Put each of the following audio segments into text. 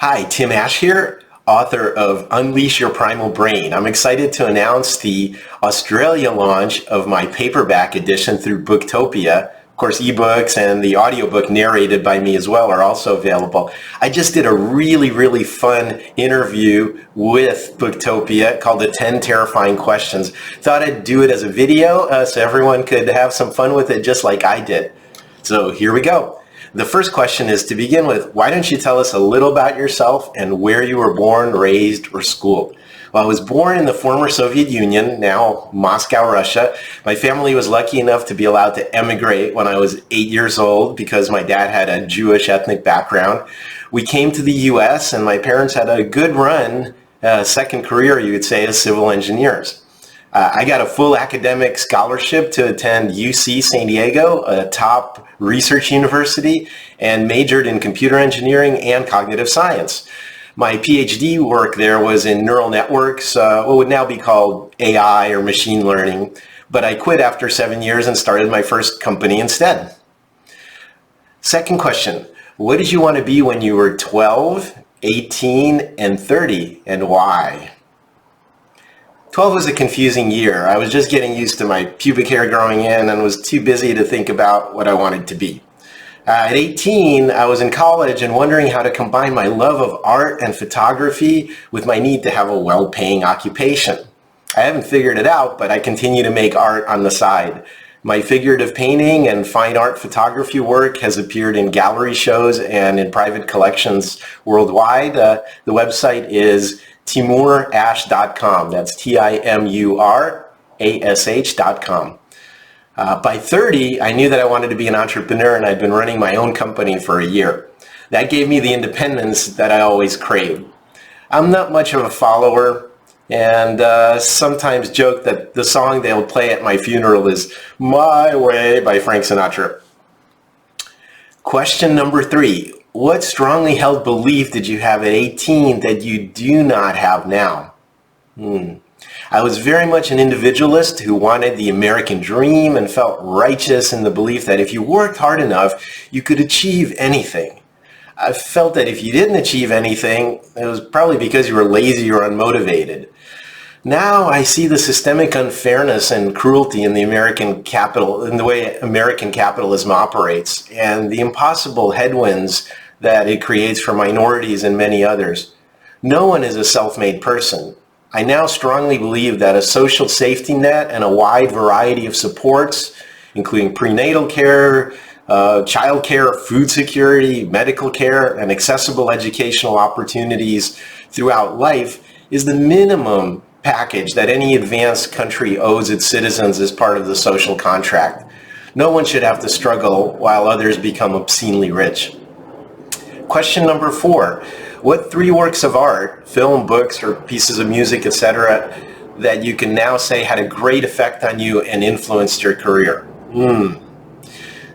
Hi, Tim Ash here, author of Unleash Your Primal Brain. I'm excited to announce the Australia launch of my paperback edition through Booktopia. Of course, ebooks and the audiobook narrated by me as well are also available. I just did a really fun interview with Booktopia called the 10 Terrifying Questions. Thought I'd do it as a video so everyone could have some fun with it just like I did. So here we go. The first question is, to begin with, why don't you tell us a little about yourself and where you were born, raised, or schooled? Well, I was born in the former Soviet Union, now Moscow, Russia. My family was lucky enough to be allowed to emigrate when I was 8 years old because my dad had a Jewish ethnic background. We came to the U.S. and my parents had a good run, second career, you could say, as civil engineers. I got a full academic scholarship to attend UC San Diego, a top research university, and majored in computer engineering and cognitive science. My PhD work there was in neural networks, what would now be called AI or machine learning, but I quit after 7 years and started my first company instead. Second question, what did you want to be when you were 12, 18, and 30, and why? 12 was a confusing year. I was just getting used to my pubic hair growing in and was too busy to think about what I wanted to be. At 18, I was in college and wondering how to combine my love of art and photography with my need to have a well-paying occupation. I haven't figured it out, but I continue to make art on the side. My figurative painting and fine art photography work has appeared in gallery shows and in private collections worldwide. The website is timurash.com. That's TIMURASH.com. By 30, I knew that I wanted to be an entrepreneur, and I'd been running my own company for a year. That gave me the independence that I always craved. I'm not much of a follower, and sometimes joke that the song they'll play at my funeral is My Way by Frank Sinatra. Question number 3. What strongly held belief did you have at 18 that you do not have now? I was very much an individualist who wanted the American dream and felt righteous in the belief that if you worked hard enough, you could achieve anything. I felt that if you didn't achieve anything, it was probably because you were lazy or unmotivated. Now I see the systemic unfairness and cruelty in the way American capitalism operates, and the impossible headwinds that it creates for minorities and many others. No one is a self-made person. I now strongly believe that a social safety net and a wide variety of supports, including prenatal care, child care, food security, medical care, and accessible educational opportunities throughout life, is the minimum package that any advanced country owes its citizens as part of the social contract. No one should have to struggle while others become obscenely rich. Question number 4. What 3 works of art, film, books, or pieces of music, etc., that you can now say had a great effect on you and influenced your career?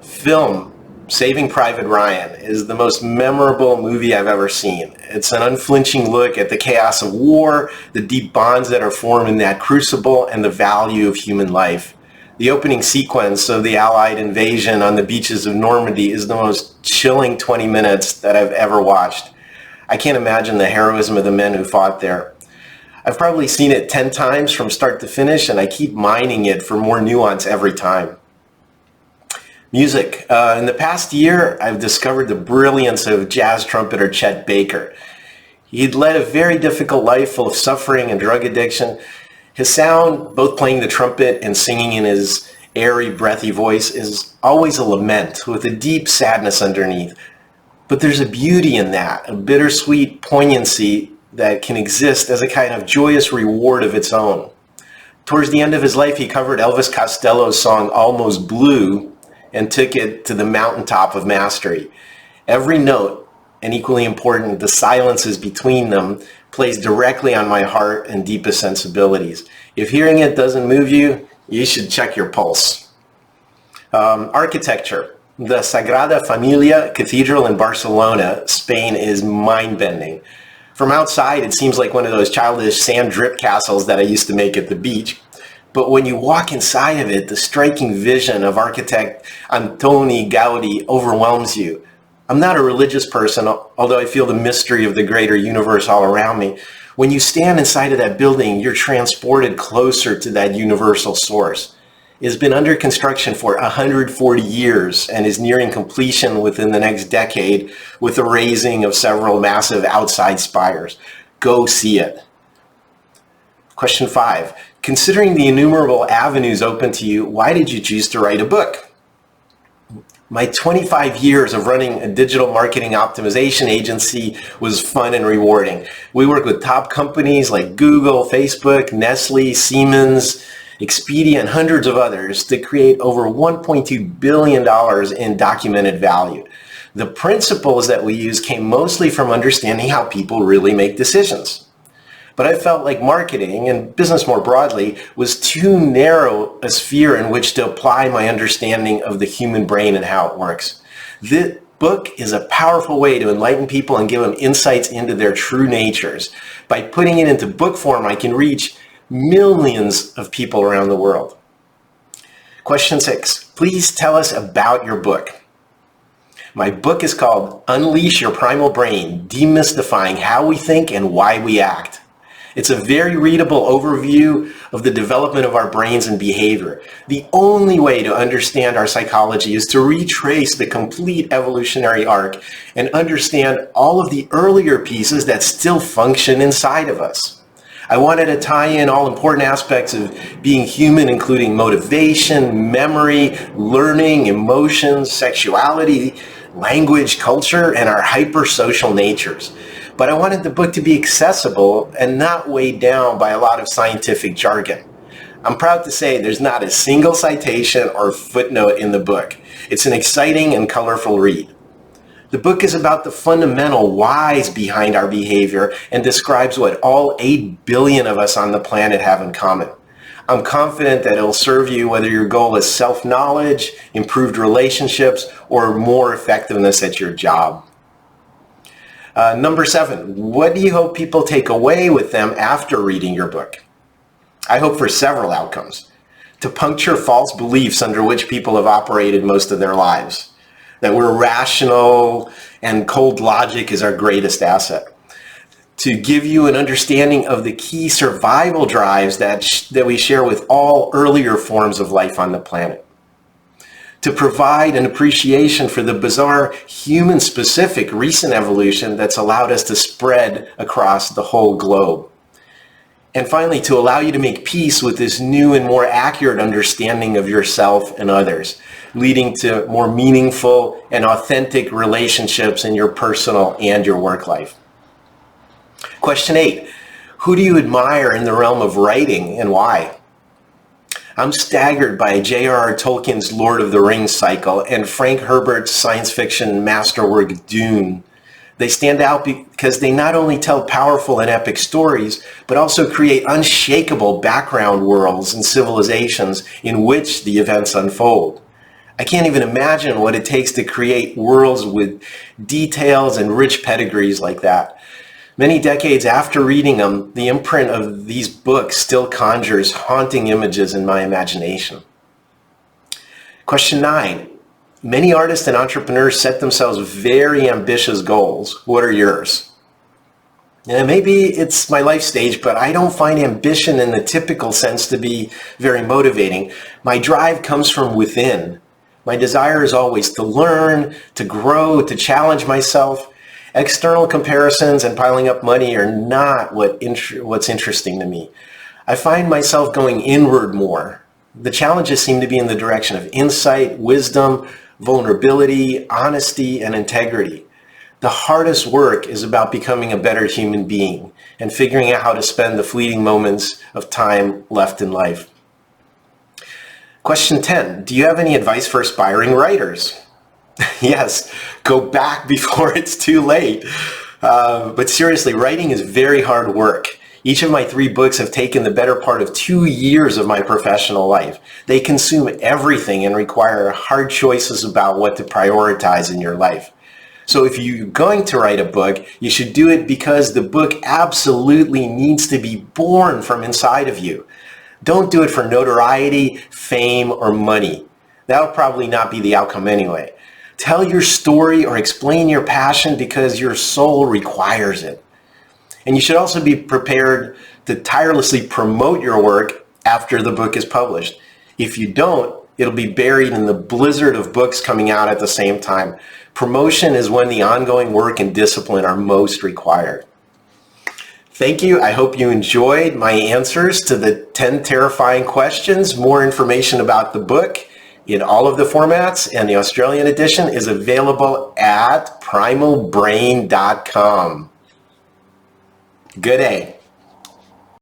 Film, Saving Private Ryan, is the most memorable movie I've ever seen. It's an unflinching look at the chaos of war, the deep bonds that are formed in that crucible, and the value of human life. The opening sequence of the Allied invasion on the beaches of Normandy is the most chilling 20 minutes that I've ever watched. I can't imagine the heroism of the men who fought there. I've probably seen it 10 times from start to finish, and I keep mining it for more nuance every time. Music. In the past year, I've discovered the brilliance of jazz trumpeter Chet Baker. He'd led a very difficult life full of suffering and drug addiction. His sound, both playing the trumpet and singing in his airy, breathy voice, is always a lament with a deep sadness underneath. But there's a beauty in that, a bittersweet poignancy that can exist as a kind of joyous reward of its own. Towards the end of his life, he covered Elvis Costello's song Almost Blue and took it to the mountaintop of mastery. Every note, and equally important, the silences between them, plays directly on my heart and deepest sensibilities. If hearing it doesn't move you, you should check your pulse. Architecture. The Sagrada Familia Cathedral in Barcelona, Spain, is mind-bending. From outside, it seems like one of those childish sand drip castles that I used to make at the beach. But when you walk inside of it, the striking vision of architect Antoni Gaudi overwhelms you. I'm not a religious person, although I feel the mystery of the greater universe all around me. When you stand inside of that building, you're transported closer to that universal source. It has been under construction for 140 years and is nearing completion within the next decade with the raising of several massive outside spires. Go see it. Question 5. Considering the innumerable avenues open to you, why did you choose to write a book? My 25 years of running a digital marketing optimization agency was fun and rewarding. We worked with top companies like Google, Facebook, Nestle, Siemens, Expedia, and hundreds of others to create over $1.2 billion in documented value. The principles that we used came mostly from understanding how people really make decisions. But I felt like marketing and business more broadly was too narrow a sphere in which to apply my understanding of the human brain and how it works. This book is a powerful way to enlighten people and give them insights into their true natures. By putting it into book form, I can reach millions of people around the world. Question 6. Please tell us about your book. My book is called Unleash Your Primal Brain, Demystifying How We Think and Why We Act. It's a very readable overview of the development of our brains and behavior. The only way to understand our psychology is to retrace the complete evolutionary arc and understand all of the earlier pieces that still function inside of us. I wanted to tie in all important aspects of being human, including motivation, memory, learning, emotions, sexuality, language, culture, and our hypersocial natures. But I wanted the book to be accessible and not weighed down by a lot of scientific jargon. I'm proud to say there's not a single citation or footnote in the book. It's an exciting and colorful read. The book is about the fundamental whys behind our behavior and describes what all 8 billion of us on the planet have in common. I'm confident that it'll serve you whether your goal is self-knowledge, improved relationships, or more effectiveness at your job. Number 7, what do you hope people take away with them after reading your book? I hope for several outcomes. To puncture false beliefs under which people have operated most of their lives. That we're rational and cold logic is our greatest asset. To give you an understanding of the key survival drives that we share with all earlier forms of life on the planet. To provide an appreciation for the bizarre human-specific recent evolution that's allowed us to spread across the whole globe. And finally, to allow you to make peace with this new and more accurate understanding of yourself and others, leading to more meaningful and authentic relationships in your personal and your work life. Question 8, who do you admire in the realm of writing and why? I'm staggered by J.R.R. Tolkien's Lord of the Rings cycle and Frank Herbert's science fiction masterwork Dune. They stand out because they not only tell powerful and epic stories, but also create unshakable background worlds and civilizations in which the events unfold. I can't even imagine what it takes to create worlds with details and rich pedigrees like that. Many decades after reading them, the imprint of these books still conjures haunting images in my imagination. Question 9. Many artists and entrepreneurs set themselves very ambitious goals. What are yours? Maybe it's my life stage, but I don't find ambition in the typical sense to be very motivating. My drive comes from within. My desire is always to learn, to grow, to challenge myself. External comparisons and piling up money are not what's interesting to me. I find myself going inward more. The challenges seem to be in the direction of insight, wisdom, vulnerability, honesty, and integrity. The hardest work is about becoming a better human being and figuring out how to spend the fleeting moments of time left in life. Question 10. Do you have any advice for aspiring writers? Yes, go back before it's too late. But seriously, writing is very hard work. Each of my 3 books have taken the better part of 2 years of my professional life. They consume everything and require hard choices about what to prioritize in your life. So if you're going to write a book, you should do it because the book absolutely needs to be born from inside of you. Don't do it for notoriety, fame, or money. That'll probably not be the outcome anyway. Tell your story or explain your passion because your soul requires it. And you should also be prepared to tirelessly promote your work after the book is published. If you don't, it'll be buried in the blizzard of books coming out at the same time. Promotion is when the ongoing work and discipline are most required. Thank you. I hope you enjoyed my answers to the 10 terrifying questions. More information about the book in all of the formats and the Australian edition is available at primalbrain.com. Good day.